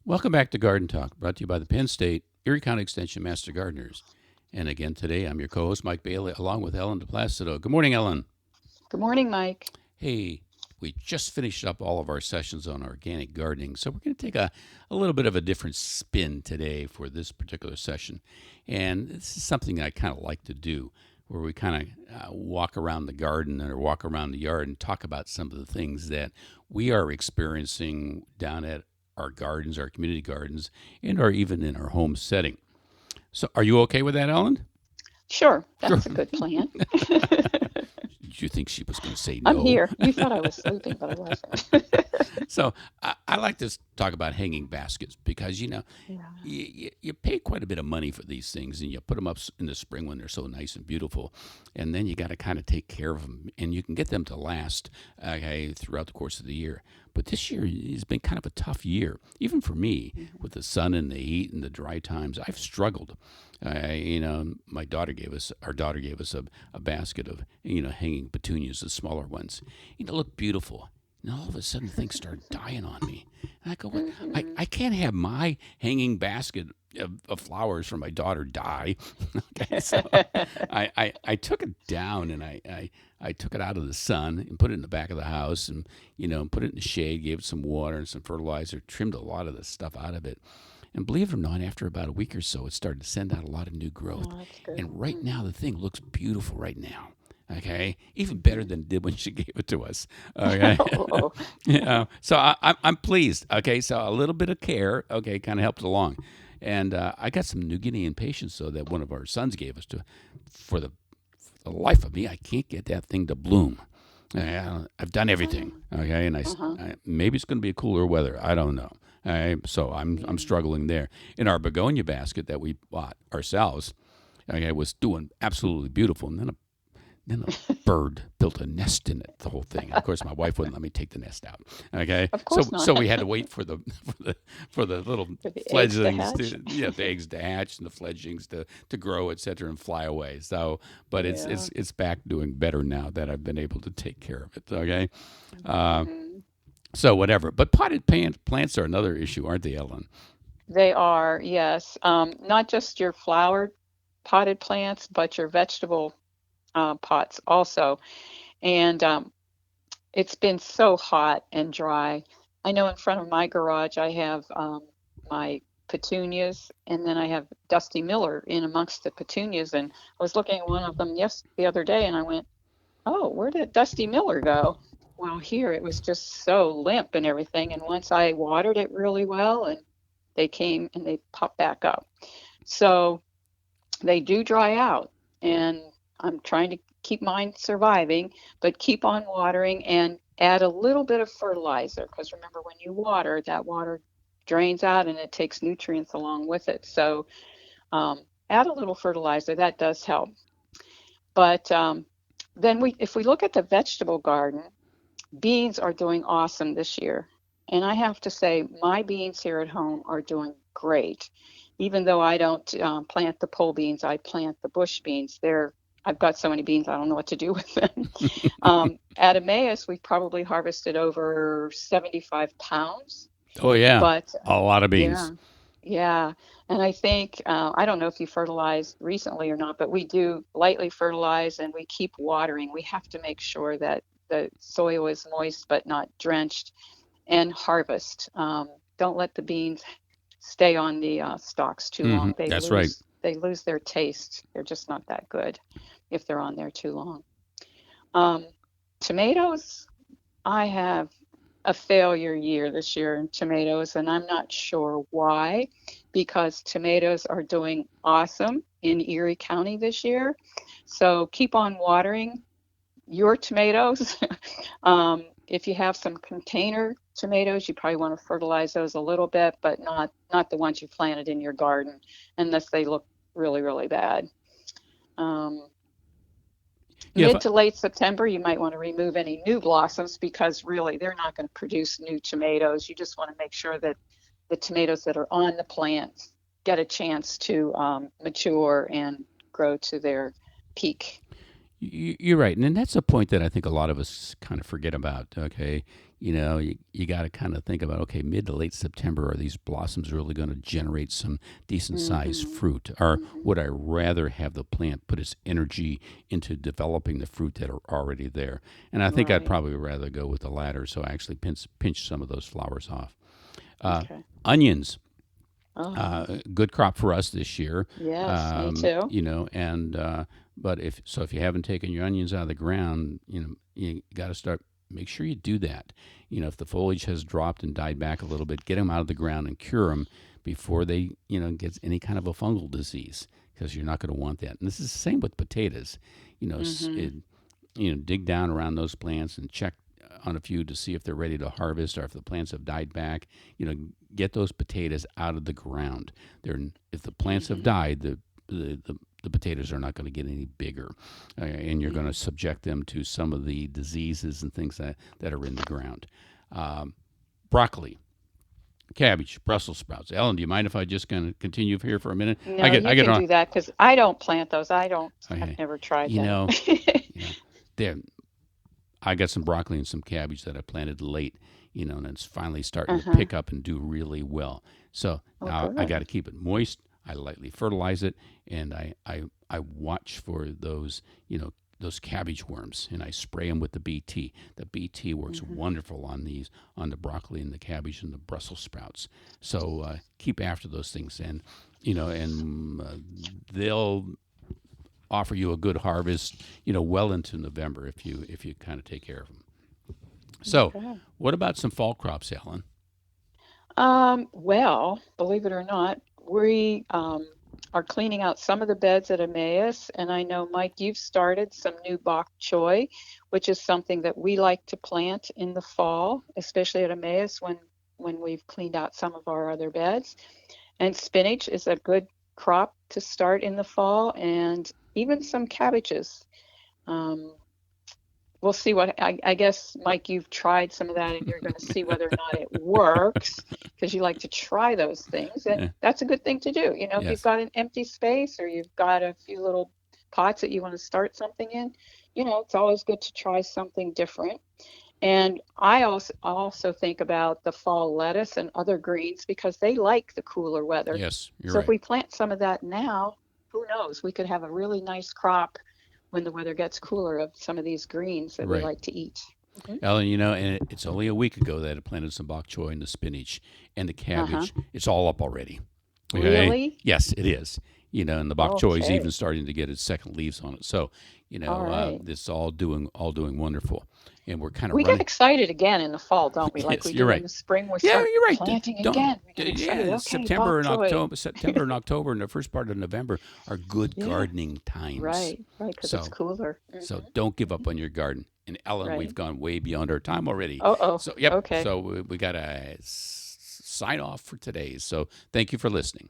Welcome back to Garden Talk, brought to you by the Penn State Erie County Extension Master Gardeners. And again today, I'm your co-host, Mike Bailey, along with Ellen DePlacido. Good morning, Ellen. Good morning, Mike. Hey, we just finished up all of our sessions on organic gardening, so we're going to take a little bit of a different spin today for this particular session. And this is something I kind of like to do, where we kind of walk around the garden or walk around the yard and talk about some of the things that we are experiencing down at our gardens, our community gardens, and or even in our home setting. So are you okay with that, Ellen? Sure, Sure. that's a good plan. Did you think she was going to say I'm no? here. You thought I was sleeping, but I wasn't. So I like to talk about hanging baskets because, Yeah. you pay quite a bit of money for these things and you put them up in the spring when they're so nice and beautiful. And then you got to kind of take care of them and you can get them to last throughout the course of the year. But this year has been kind of a tough year, even for me, with the sun and the heat and the dry times. I've struggled. Our daughter gave us a basket of, hanging petunias, the smaller ones. Look beautiful. And all of a sudden, things start dying on me. And I go, what? Mm-hmm. I can't have my hanging basket of flowers for my daughter die. Okay, so I took it down and I took it out of the sun and put it in the back of the house and, put it in the shade, gave it some water and some fertilizer, trimmed a lot of the stuff out of it. And believe it or not, after about a week or so, it started to send out a lot of new growth. Oh, that's good. And right now, the thing looks beautiful right now. Okay, even better Mm-hmm. than it did when she gave it to us. Okay, Oh, yeah. So I'm pleased. Okay, so a little bit of care, okay, kind of helped along, and I got some New Guinean patience though that one of our sons gave us to. For the life of me, I can't get that thing to bloom. I've done everything. oh, Okay, and uh-huh. maybe it's going to be a cooler weather. I don't know. So I'm Yeah. struggling there. In our begonia basket that we bought ourselves, okay, was doing absolutely beautiful, and then a bird built a nest in it, the whole thing. And of course, my wife wouldn't let me take the nest out. Okay, Of so course not. so we had to wait for the for the little For the eggs to fledglings hatch. to the eggs to hatch and the fledglings to grow, etc., and fly away. So, but it's Yeah. it's it's back doing better now that I've been able to take care of it. Okay, uh, Hmm. so whatever. But potted plants are another issue, aren't they, Ellen? They are, yes. Not just your flower potted plants, but your vegetable pots also. And it's been so hot and dry. I know in front of my garage I have my petunias, and then I have Dusty Miller in amongst the petunias. And I was looking at one of them the other day, and I went, "Oh, where did Dusty Miller go?" Well, here it was just so limp and everything. And once I watered it really well, and they came and they popped back up. So they do dry out, and I'm trying to keep mine surviving, but keep on watering and add a little bit of fertilizer because remember, when you water, that water drains out and it takes nutrients along with it. So add a little fertilizer, that does help. But then if we look at the vegetable garden, beans are doing awesome this year. And I have to say, my beans here at home are doing great. Even though I don't plant the pole beans, I plant the bush beans. I've got so many beans, I don't know what to do with them. At Emmaus, we probably harvested over 75 pounds. Oh yeah, But a lot of yeah, beans. yeah. And I think, I don't know if you fertilized recently or not, but we do lightly fertilize and we keep watering. We have to make sure that the soil is moist but not drenched and harvest. Don't let the beans stay on the stalks too long. That's right. They lose their taste. They're just not that good if they're on there too long. Um, Tomatoes, I have a failure year this year in tomatoes, and I'm not sure why, because tomatoes are doing awesome in Erie County this year. So keep on watering your tomatoes. If you have some container tomatoes, you probably want to fertilize those a little bit, but not the ones you planted in your garden, unless they look really, really bad. Um, Yeah, if Mid to late September, you might want to remove any new blossoms because really they're not going to produce new tomatoes. You just want to make sure that the tomatoes that are on the plants get a chance to mature and grow to their peak. You're right, and then that's a point that I think a lot of us kind of forget about. Okay, you got to kind of think about, okay, mid to late September, are these blossoms really going to generate some decent sized Mhm. fruit, or Mhm. would I rather have the plant put its energy into developing the fruit that are already there? And I think I'd Right. probably rather go with the latter, so I actually pinch some of those flowers off. Uh, Okay. Onions, Uh-huh. good crop for us this year. Yes, me too. And but if you haven't taken your onions out of the ground, you got to start. Make sure you do that. If the foliage has dropped and died back a little bit, get them out of the ground and cure them before they get any kind of a fungal disease, because you're not going to want that. And this is the same with potatoes. You know, s- Mhm. it, dig down around those plants and check on a few to see if they're ready to harvest or if the plants have died back. Get those potatoes out of the ground. If the plants have Mhm. died, the potatoes are not going to get any bigger, and you're going to Mhm. subject them to some of the diseases and things that are in the ground. Um, Broccoli, cabbage, Brussels sprouts. Ellen, do you mind if I just kind of continue here for a minute? I No, get you I get can on. do that because I don't plant those. I've Okay, never tried you them. know, you know, there. I got some broccoli and some cabbage that I planted late, and it's finally starting to Uh-huh. pick up and do really well. So Oh, now I got good. to keep it moist. I lightly fertilize it, and I watch for those cabbage worms, and I spray them with the BT. The BT works Mhm. wonderful on the broccoli and the cabbage and the Brussels sprouts. So keep after those things, and they'll offer you a good harvest, well into November if you kind of take care of them. So, Okay. what about some fall crops, Alan? Well, believe it or not, we are cleaning out some of the beds at Emmaus, and I know, Mike, you've started some new bok choy, which is something that we like to plant in the fall, especially at Emmaus when we've cleaned out some of our other beds. And spinach is a good crop to start in the fall, and even some cabbages. Um, we'll see I guess, Mike, you've tried some of that and you're going to see whether or not it works because you like to try those things. And Eh, that's a good thing to do. If you've yes, got an empty space or you've got a few little pots that you want to start something in, it's always good to try something different. And I also think about the fall lettuce and other greens because they like the cooler weather. yes, you're So if right. we plant some of that now, who knows? We could have a really nice crop when the weather gets cooler of some of these greens that You're we right. like to eat. Hmm. Alan, and it's only a week ago that I planted some bok choy and the spinach and the Uh-huh. cabbage. It's all up already. Okay. Really? Yes, it is. And the bok choy is even Okay. starting to get its second leaves on it. So, All right. it's all doing wonderful, and we're kind of We get running. excited again in the fall, don't we? Like Yes, we you're do in right. the spring, we Yeah, start you're right. planting Don't. again. We get excited. Yeah, Okay, bok choy. September and October, and the first part of November are good Yeah. gardening times. Right. Right. Because it's So, cooler. so Hmm. don't give up on your garden. And Ellen, we've Right. gone way beyond our time already. Oh, So, yep. okay. So we got to sign off for today. So thank you for listening.